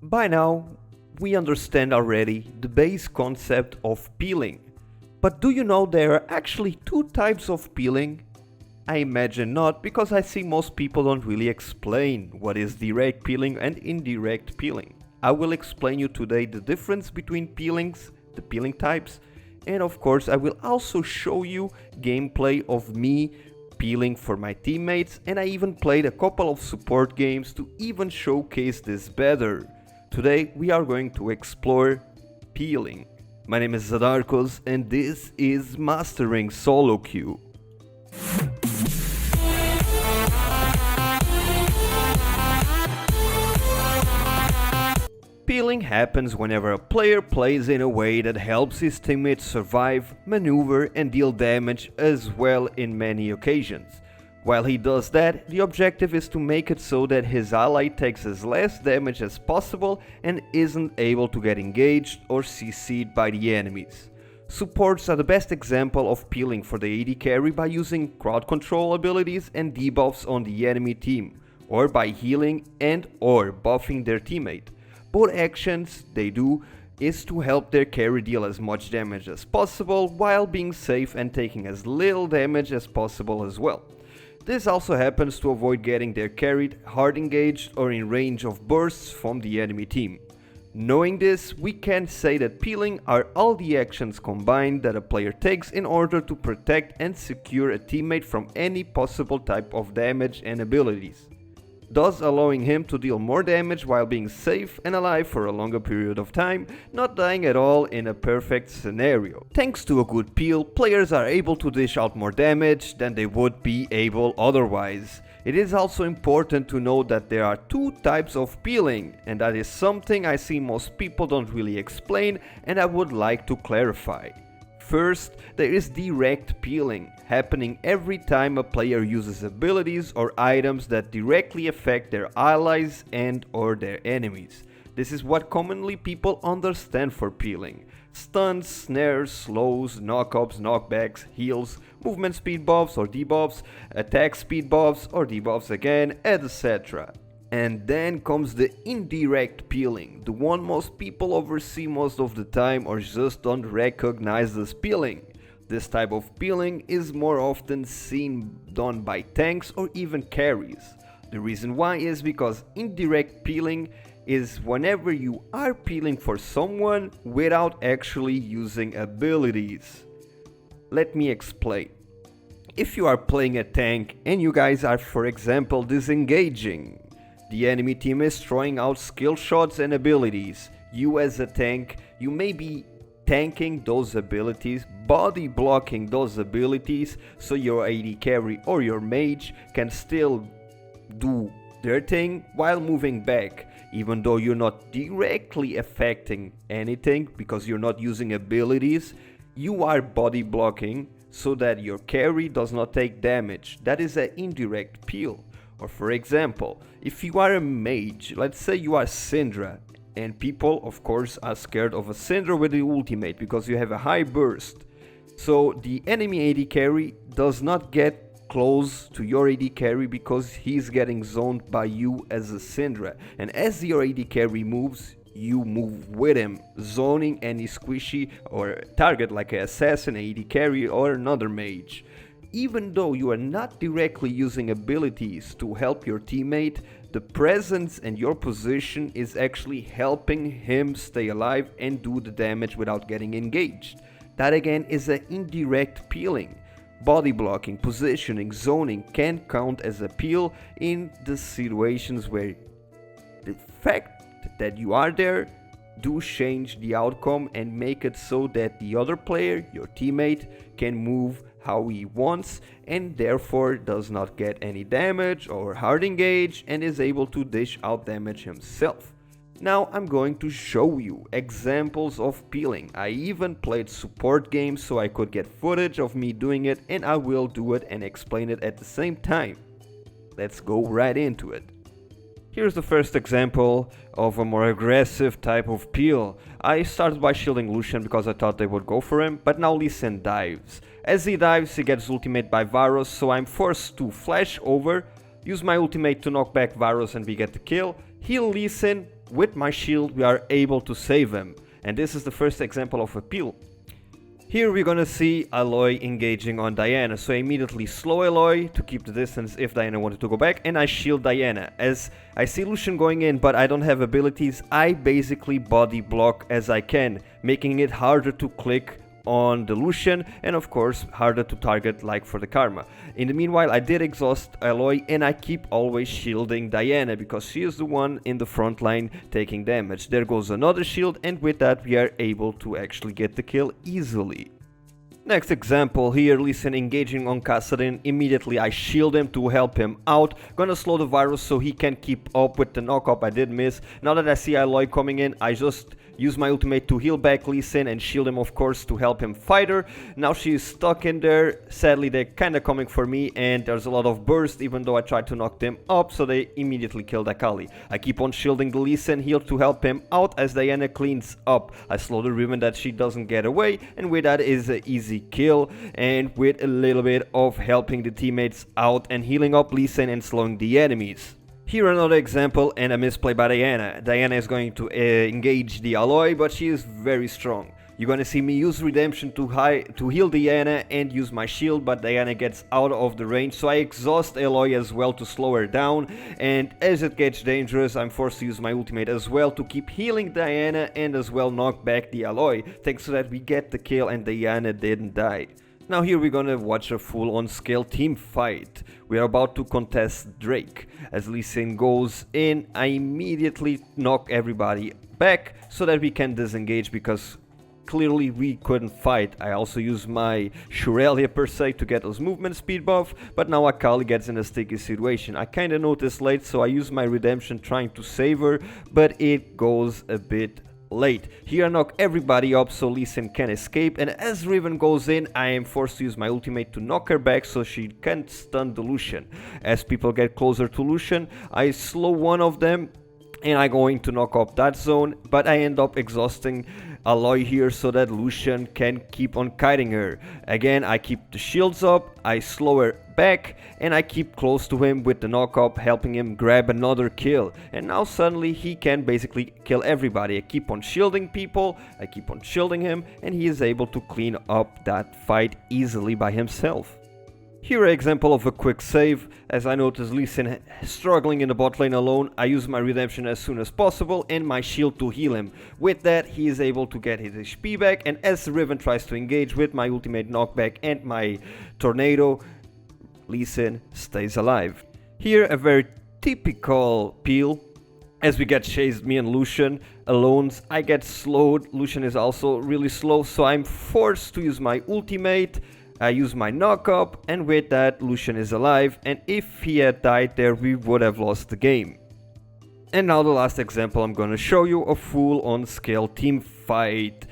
By now, we understand already the base concept of peeling. But do you know there are actually two types of peeling? I imagine not, because I see most people don't really explain what is direct peeling and indirect peeling. I will explain you today the difference between peelings, the peeling types, and of course I will also show you gameplay of me peeling for my teammates, and I even played a couple of support games to even showcase this better. Today we are going to explore peeling. My name is Zadarkus and this is Mastering SoloQ. Peeling happens whenever a player plays in a way that helps his teammates survive, maneuver and deal damage as well in many occasions. While he does that, the objective is to make it so that his ally takes as less damage as possible and isn't able to get engaged or CC'd by the enemies. Supports are the best example of peeling for the AD carry by using crowd control abilities and debuffs on the enemy team, or by healing and or buffing their teammate. Both actions they do is to help their carry deal as much damage as possible while being safe and taking as little damage as possible as well. This also happens to avoid getting their carried hard engaged or in range of bursts from the enemy team. Knowing this, we can say that peeling are all the actions combined that a player takes in order to protect and secure a teammate from any possible type of damage and abilities, thus allowing him to deal more damage while being safe and alive for a longer period of time, not dying at all in a perfect scenario. Thanks to a good peel, players are able to dish out more damage than they would be able otherwise. It is also important to note that there are two types of peeling, and that is something I see most people don't really explain and I would like to clarify. First, there is direct peeling, happening every time a player uses abilities or items that directly affect their allies and or their enemies. This is what commonly people understand for peeling. Stuns, snares, slows, knockups, knockbacks, heals, movement speed buffs or debuffs, attack speed buffs or debuffs again, etc. And then comes the indirect peeling, the one most people oversee most of the time or just don't recognize as peeling. This type of peeling is more often seen done by tanks or even carries. The reason why is because indirect peeling is whenever you are peeling for someone without actually using abilities. Let me explain. If you are playing a tank and you guys are, for example, disengaging, the enemy team is throwing out skill shots and abilities. You as a tank, you may be tanking those abilities, body blocking those abilities, so your AD carry or your mage can still do their thing while moving back, even though you're not directly affecting anything because you're not using abilities. You are body blocking so that your carry does not take damage. That is an indirect peel. Or for example, if you are a mage, let's say you are Syndra, and people of course are scared of a Syndra with the ultimate because you have a high burst. So the enemy AD carry does not get close to your AD carry because he's getting zoned by you as a Syndra. And as your AD carry moves, you move with him, zoning any squishy or target like an assassin, AD carry or another mage. Even though you are not directly using abilities to help your teammate, the presence and your position is actually helping him stay alive and do the damage without getting engaged. That again is an indirect peeling. Body blocking, positioning, zoning can count as a peel in the situations where the fact that you are there do change the outcome and make it so that the other player, your teammate, can move how he wants and therefore does not get any damage or hard engage and is able to dish out damage himself. Now I'm going to show you examples of peeling. I even played support games so I could get footage of me doing it, and I will do it and explain it at the same time. Let's go right into it. Here's the first example of a more aggressive type of peel. I started by shielding Lucian because I thought they would go for him, but now Lee Sin dives. As he dives, he gets ultimate by Varus, so I'm forced to flash over, use my ultimate to knock back Varus and we get the kill, heal Lee Sin, with my shield we are able to save him. And this is the first example of a peel. Here we're gonna see Aloy engaging on Diana, so I immediately slow Aloy to keep the distance if Diana wanted to go back, and I shield Diana. As I see Lucian going in but I don't have abilities, I basically body block as I can, making it harder to click on the Lucian and of course harder to target like for the Karma. In the meanwhile I did exhaust Aloy and I keep always shielding Diana because she is the one in the front line taking damage. There goes another shield, and with that we are able to actually get the kill easily. Next example here, Lee Sin engaging on Kassadin. Immediately I shield him to help him out. Gonna slow the virus so he can keep up with the knockup. I did miss. Now that I see Aloy coming in, I just use my ultimate to heal back Lee Sin and shield him of course to help him fight her. Now she is stuck in there. Sadly they're kinda coming for me and there's a lot of burst even though I tried to knock them up, so they immediately killed Akali. I keep on shielding the Lee Sin heal to help him out as Diana cleans up. I slow the Riven that she doesn't get away, and with that is an easy kill, and with a little bit of helping the teammates out and healing up Lee Sin and slowing the enemies. Here another example and a misplay by Diana. Diana is going to engage the Aloy, but she is very strong. You're gonna see me use Redemption to heal Diana and use my shield, but Diana gets out of the range, so I exhaust Aloy as well to slow her down, and as it gets dangerous I'm forced to use my ultimate as well to keep healing Diana and as well knock back the Aloy, thanks to that we get the kill and Diana didn't die. Now here we're gonna watch a full on scale team fight. We are about to contest Drake. As Lee Sin goes in, I immediately knock everybody back so that we can disengage because clearly we couldn't fight. I also use my Shurelia per se to get us movement speed buff, but now Akali gets in a sticky situation. I kinda noticed late, so I use my Redemption trying to save her, but it goes a bit late. Here I knock everybody up so Lee Sin can escape, and as Riven goes in I am forced to use my ultimate to knock her back so she can't stun the Lucian. As people get closer to Lucian I slow one of them and I'm going to knock up that zone, but I end up exhausting Aloy here so that Lucian can keep on kiting her. Again I keep the shields up, I slow her back, and I keep close to him with the knock-up, helping him grab another kill. And now suddenly he can basically kill everybody. I keep on shielding people, I keep on shielding him, and he is able to clean up that fight easily by himself. Here an example of a quick save. As I notice Lee Sin struggling in the bot lane alone, I use my Redemption as soon as possible and my shield to heal him. With that he is able to get his HP back, and as Riven tries to engage with my ultimate knockback and my tornado, Lee Sin stays alive. Here a very typical peel. As we get chased, me and Lucian alone, I get slowed. Lucian is also really slow, so I'm forced to use my ultimate. I use my knock-up, and with that Lucian is alive, and if he had died there we would have lost the game. And now the last example, I'm gonna show you a full on scale team fight.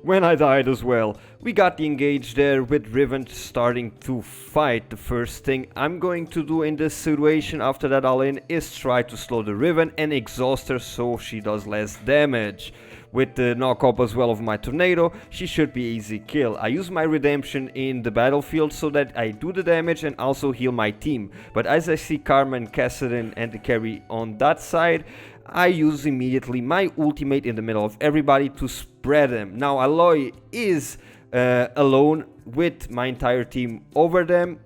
When I died as well, we got the engage there with Riven starting to fight. The first thing I'm going to do in this situation after that all in is try to slow the Riven and exhaust her so she does less damage. With the knock-up as well of my tornado, she should be easy kill. I use my Redemption in the battlefield so that I do the damage and also heal my team. But as I see Karma and Kassadin and the carry on that side, I use immediately my ultimate in the middle of everybody to spread them. Now Aloy is alone with my entire team over them.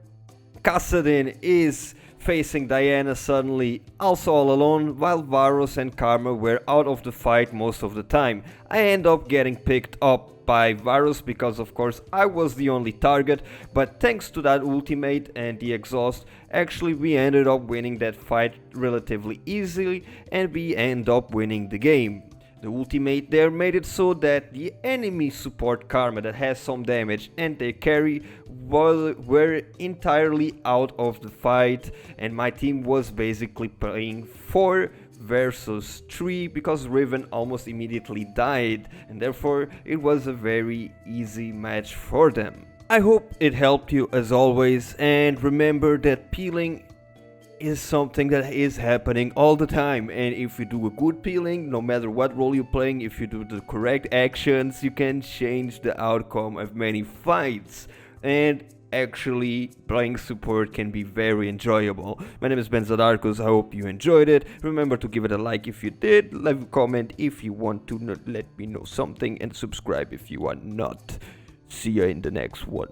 Kassadin is facing Diana suddenly, also all alone, while Varus and Karma were out of the fight most of the time. I end up getting picked up by Varus because of course I was the only target, but thanks to that ultimate and the exhaust, actually we ended up winning that fight relatively easily and we end up winning the game. The ultimate there made it so that the enemy support Karma that has some damage and their carry were entirely out of the fight, and my team was basically playing 4 versus 3 because Riven almost immediately died, and therefore it was a very easy match for them. I hope it helped you as always, and remember that peeling is something that is happening all the time, and if you do a good peeling, no matter what role you're playing, if you do the correct actions, you can change the outcome of many fights. And actually playing support can be very enjoyable. My name is Zadarkus, I hope you enjoyed it. Remember to give it a like if you did, leave a comment if you want to let me know something, and subscribe if you are not. See you in the next one.